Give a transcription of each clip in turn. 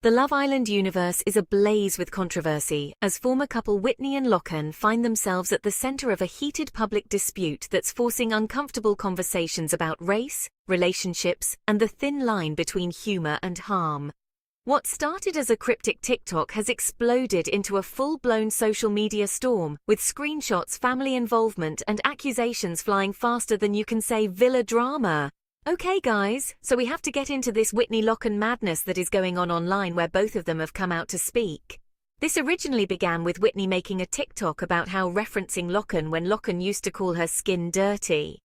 The Love Island universe is ablaze with controversy as former couple Whitney and Lockan find themselves at the center of a heated public dispute that's forcing uncomfortable conversations about race, relationships, and the thin line between humor and harm. What started as a cryptic TikTok has exploded into a full-blown social media storm, with screenshots, family involvement, and accusations flying faster than you can say villa drama. Okay guys, so we have to get into this Whitney-Lockan madness that is going on online where both of them have come out to speak. This originally began with Whitney making a TikTok about how referencing Lockan when Lockan used to call her skin dirty.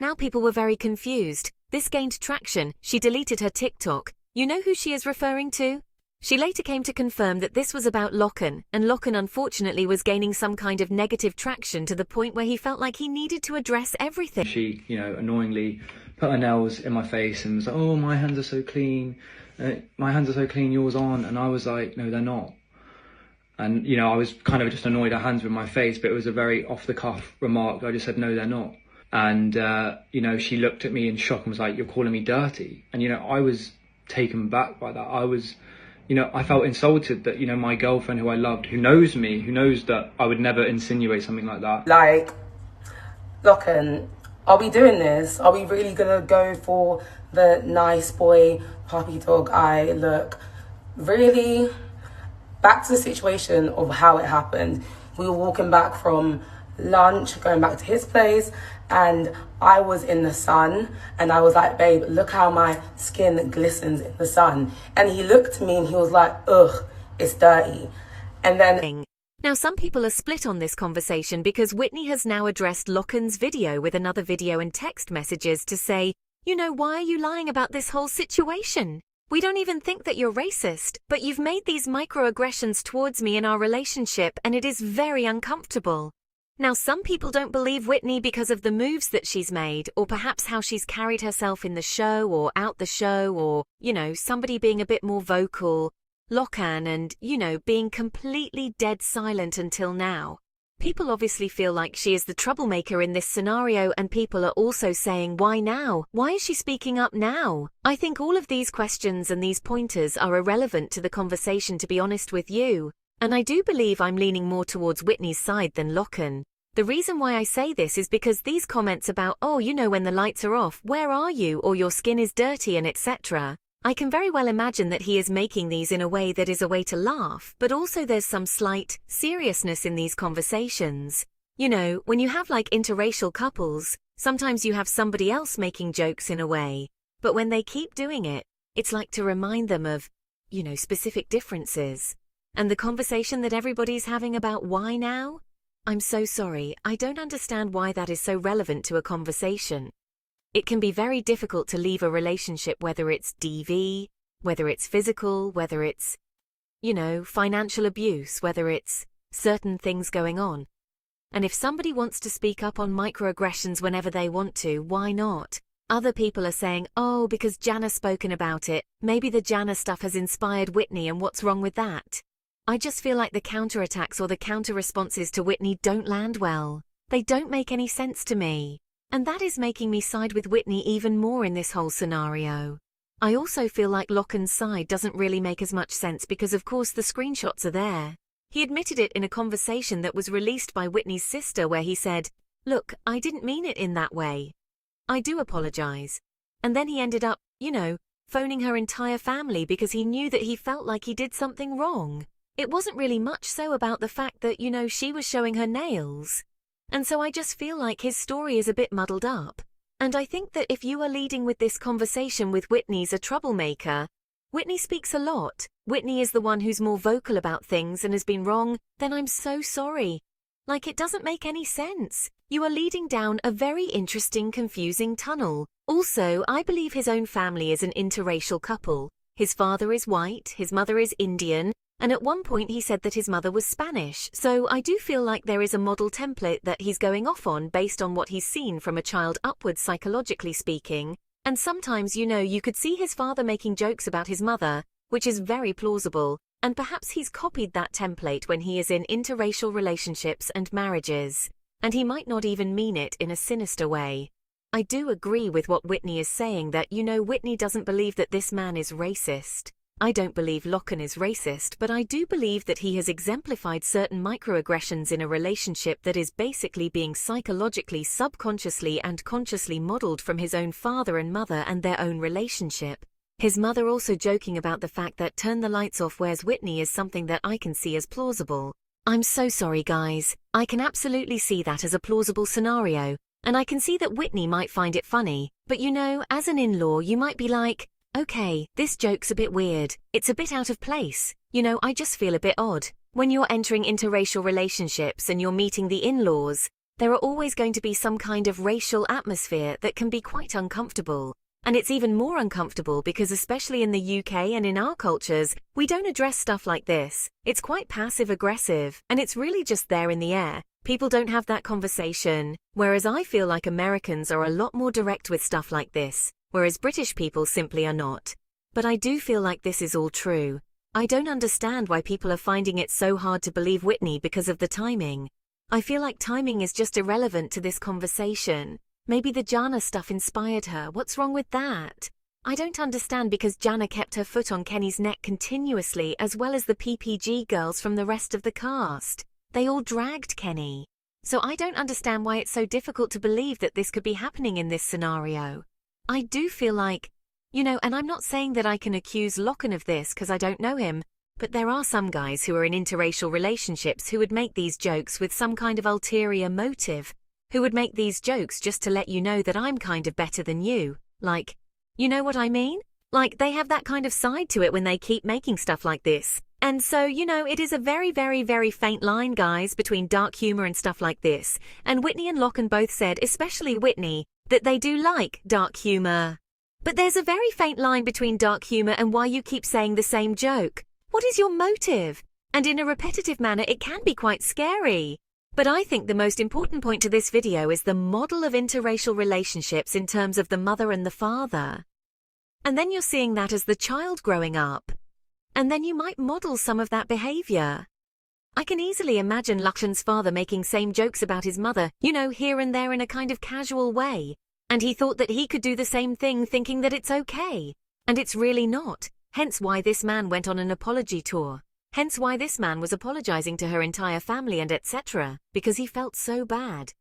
Now people were very confused. This gained traction, she deleted her TikTok. You know who she is referring to? She later came to confirm that this was about Lockan, and Lockan unfortunately was gaining some kind of negative traction to the point where he felt like he needed to address everything. She, annoyingly put her nails in my face and was like, oh, my hands are so clean, yours aren't. And I was like, no, they're not. And, I was kind of just annoyed her hands were in my face, but it was a very off-the-cuff remark. I just said, no, they're not. And, she looked at me in shock and was like, you're calling me dirty. And, I was taken back by that. I was, I felt insulted that, my girlfriend who I loved, who knows me, who knows that I would never insinuate something like that. Like, Lockan, are we doing this? Are we really gonna go for the nice boy, puppy dog eye look? Really? Back to the situation of how it happened. We were walking back from lunch, going back to his place, and I was in the sun, and I was like, babe, look how my skin glistens in the sun. And he looked at me and he was like, ugh, it's dirty. And then... Now some people are split on this conversation because Whitney has now addressed Lockan's video with another video and text messages to say, why are you lying about this whole situation? We don't even think that you're racist, but you've made these microaggressions towards me in our relationship and it is very uncomfortable. Now some people don't believe Whitney because of the moves that she's made, or perhaps how she's carried herself in the show or out the show, or, somebody being a bit more vocal. Lockan and, being completely dead silent until now. People obviously feel like she is the troublemaker in this scenario, and people are also saying, why now? Why is she speaking up now? I think all of these questions and these pointers are irrelevant to the conversation, to be honest with you. And I do believe I'm leaning more towards Whitney's side than Lockan. The reason why I say this is because these comments about, oh, when the lights are off, where are you, or your skin is dirty and etc., I can very well imagine that he is making these in a way that is a way to laugh, but also there's some slight seriousness in these conversations. When you have like interracial couples, sometimes you have somebody else making jokes in a way, but when they keep doing it, it's like to remind them of, specific differences. And the conversation that everybody's having about why now? I'm so sorry, I don't understand why that is so relevant to a conversation. It can be very difficult to leave a relationship, whether it's DV, whether it's physical, whether it's, financial abuse, whether it's certain things going on. And if somebody wants to speak up on microaggressions whenever they want to, why not? Other people are saying, oh, because Jana's spoken about it, maybe the Jana stuff has inspired Whitney, and what's wrong with that? I just feel like the counterattacks or the counter-responses to Whitney don't land well. They don't make any sense to me. And that is making me side with Whitney even more in this whole scenario. I also feel like Lockan's side doesn't really make as much sense because of course the screenshots are there. He admitted it in a conversation that was released by Whitney's sister where he said, look, I didn't mean it in that way. I do apologize. And then he ended up, phoning her entire family because he knew that he felt like he did something wrong. It wasn't really much so about the fact that, she was showing her nails. And so I just feel like his story is a bit muddled up. And I think that if you are leading with this conversation with Whitney's a troublemaker, Whitney speaks a lot. Whitney is the one who's more vocal about things and has been wrong, then I'm so sorry. Like, it doesn't make any sense. You are leading down a very interesting, confusing tunnel. Also, I believe his own family is an interracial couple. His father is white, his mother is Indian, and at one point he said that his mother was Spanish, so I do feel like there is a model template that he's going off on based on what he's seen from a child upwards psychologically speaking, and sometimes you could see his father making jokes about his mother, which is very plausible, and perhaps he's copied that template when he is in interracial relationships and marriages, and he might not even mean it in a sinister way. I do agree with what Whitney is saying that, Whitney doesn't believe that this man is racist. I don't believe Lockan is racist, but I do believe that he has exemplified certain microaggressions in a relationship that is basically being psychologically, subconsciously and consciously modeled from his own father and mother and their own relationship. His mother also joking about the fact that turn the lights off where's Whitney is something that I can see as plausible. I'm so sorry guys, I can absolutely see that as a plausible scenario, and I can see that Whitney might find it funny, but you know, as an in-law you might be like, okay, this joke's a bit weird, it's a bit out of place, you know, I just feel a bit odd. When you're entering interracial relationships and you're meeting the in-laws, there are always going to be some kind of racial atmosphere that can be quite uncomfortable. And it's even more uncomfortable because especially in the UK and in our cultures, we don't address stuff like this. It's quite passive-aggressive, and it's really just there in the air. People don't have that conversation, whereas I feel like Americans are a lot more direct with stuff like this, whereas British people simply are not. But I do feel like this is all true. I don't understand why people are finding it so hard to believe Whitney because of the timing. I feel like timing is just irrelevant to this conversation. Maybe the Jana stuff inspired her. What's wrong with that? I don't understand because Jana kept her foot on Kenny's neck continuously as well as the PPG girls from the rest of the cast. They all dragged Kenny. So I don't understand why it's so difficult to believe that this could be happening in this scenario. I do feel like, you know, and I'm not saying that I can accuse Lockan of this because I don't know him, but there are some guys who are in interracial relationships who would make these jokes with some kind of ulterior motive. Who would make these jokes just to let you know that I'm kind of better than you. Like, you know what I mean? Like, they have that kind of side to it when they keep making stuff like this. And so, you know, it is a very, very, very faint line, guys, between dark humor and stuff like this. And Whitney and Lockan both said, especially Whitney, that they do like dark humor. But there's a very faint line between dark humor and why you keep saying the same joke. What is your motive? And in a repetitive manner, it can be quite scary. But I think the most important point to this video is the model of interracial relationships in terms of the mother and the father. And then you're seeing that as the child growing up. And then you might model some of that behavior. I can easily imagine Lockan's father making same jokes about his mother, you know, here and there in a kind of casual way. And he thought that he could do the same thing thinking that it's okay. And it's really not. Hence why this man went on an apology tour. Hence why this man was apologizing to her entire family and etc. Because he felt so bad.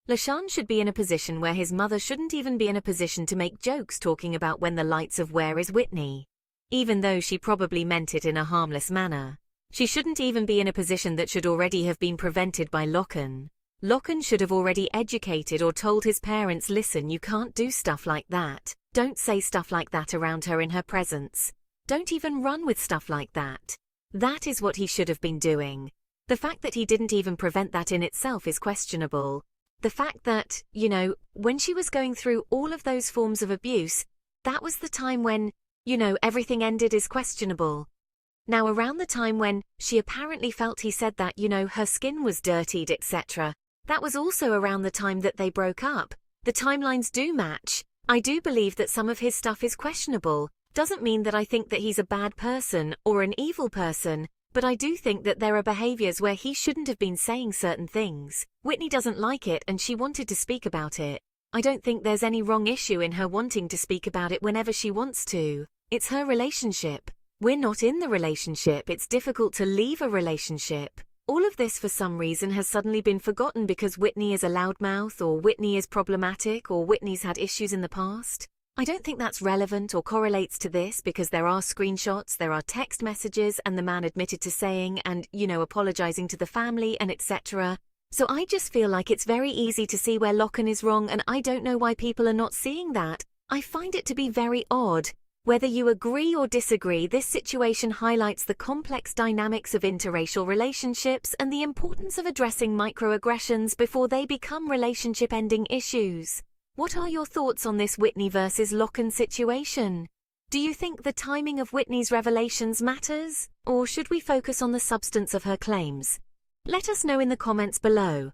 Lockan should be in a position where his mother shouldn't even be in a position to make jokes talking about when the lights of where is Whitney. Even though she probably meant it in a harmless manner. She shouldn't even be in a position that should already have been prevented by Lockan. Lockan should have already educated or told his parents, listen, you can't do stuff like that. Don't say stuff like that around her in her presence. Don't even run with stuff like that. That is what he should have been doing. The fact that he didn't even prevent that in itself is questionable. The fact that, you know, when she was going through all of those forms of abuse, that was the time when, you know, everything ended is questionable. Now around the time when she apparently felt he said that, you know, her skin was dirtied, etc. That was also around the time that they broke up. The timelines do match. I do believe that some of his stuff is questionable. Doesn't mean that I think that he's a bad person or an evil person, but I do think that there are behaviors where he shouldn't have been saying certain things. Whitney doesn't like it and she wanted to speak about it. I don't think there's any wrong issue in her wanting to speak about it whenever she wants to. It's her relationship. We're not in the relationship. It's difficult to leave a relationship. All of this for some reason has suddenly been forgotten because Whitney is a loudmouth or Whitney is problematic or Whitney's had issues in the past. I don't think that's relevant or correlates to this because there are screenshots, there are text messages, and the man admitted to saying and, you know, apologizing to the family and etc. So I just feel like it's very easy to see where Lockan is wrong and I don't know why people are not seeing that. I find it to be very odd. Whether you agree or disagree, this situation highlights the complex dynamics of interracial relationships and the importance of addressing microaggressions before they become relationship-ending issues. What are your thoughts on this Whitney versus Lockan situation? Do you think the timing of Whitney's revelations matters? Or should we focus on the substance of her claims? Let us know in the comments below.